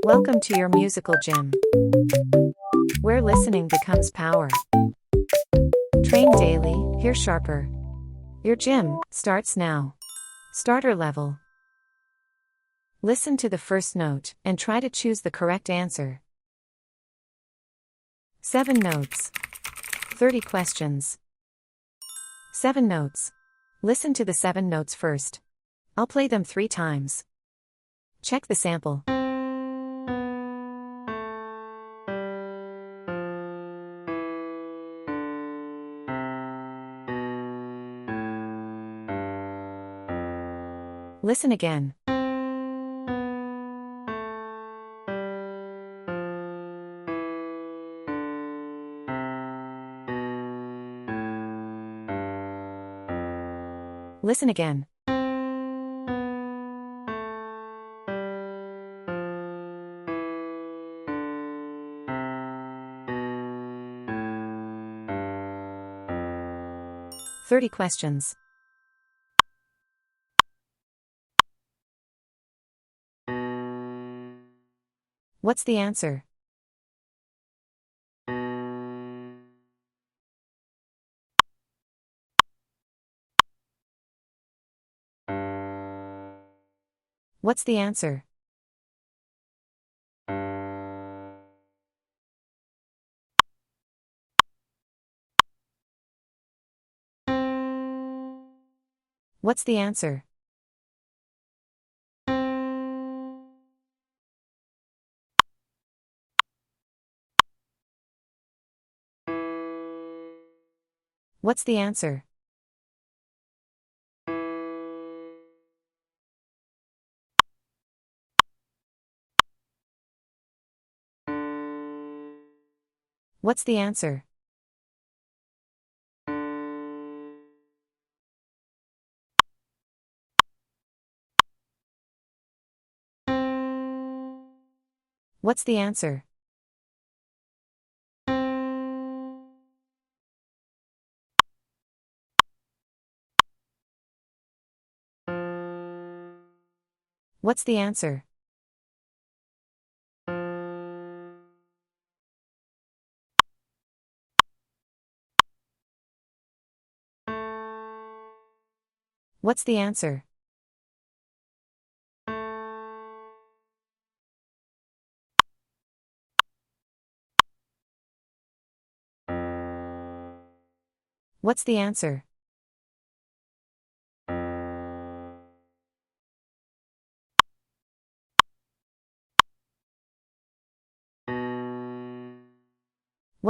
Welcome to your musical gym, where listening becomes power. Train daily, hear sharper. Your gym starts now. Starter level. Listen to the first note and try to choose the correct answer. 7 notes. 30 questions. 7 notes. Listen to the 7 notes first. I'll play them 3 times. Check the sample. Listen again. Listen again. "30 questions. What's the answer? What's the answer? What's the answer? What's the answer? What's the answer? What's the answer? What's the answer? What's the answer?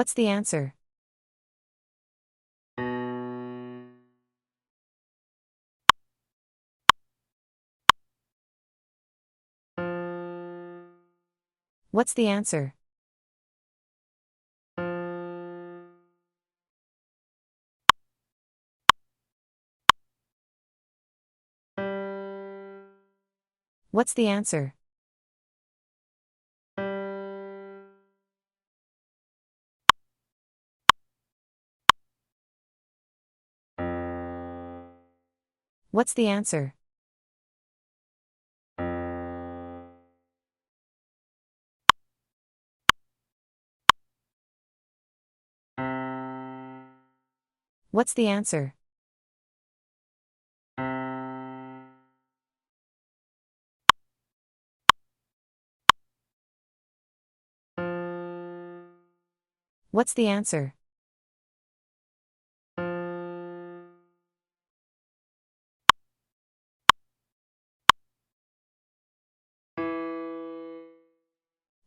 What's the answer? What's the answer? What's the answer? What's the answer? What's the answer? What's the answer? What's the answer?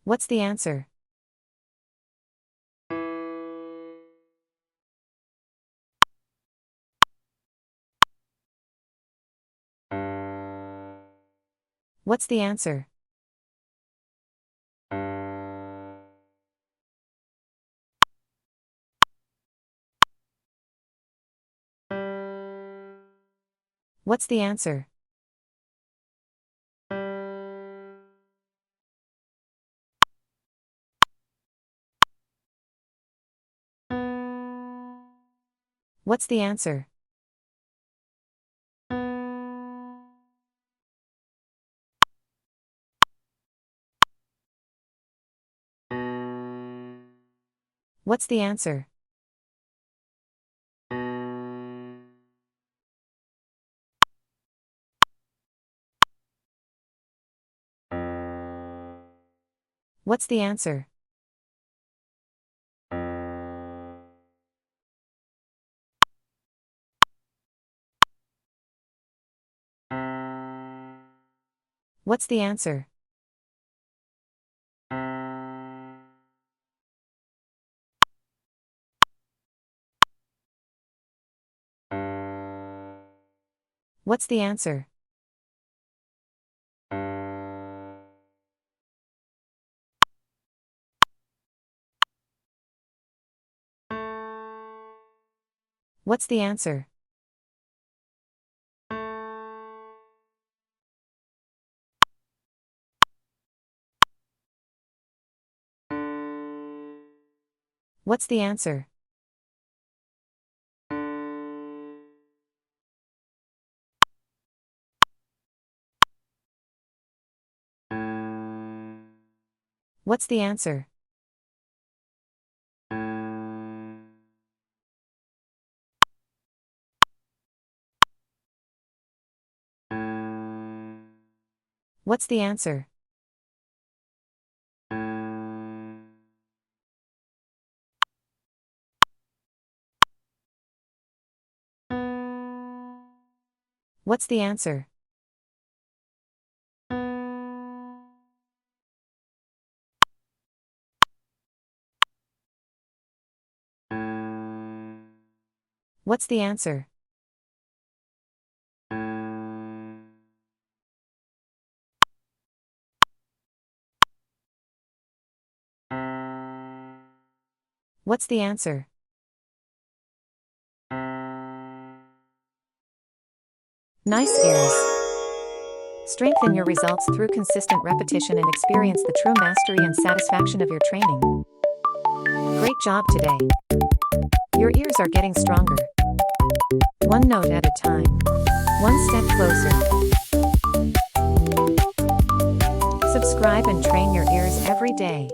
What's the answer? What's the answer? What's the answer? What's the answer? What's the answer? What's the answer? What's the answer? What's the answer? What's the answer? What's the answer? What's the answer? What's the answer? What's the answer? What's the answer? What's the answer? Nice ears. Strengthen your results through consistent repetition and experience the true mastery and satisfaction of your training. Great job today. Your ears are getting stronger. One note at a time. One step closer. Subscribe and train your ears every day.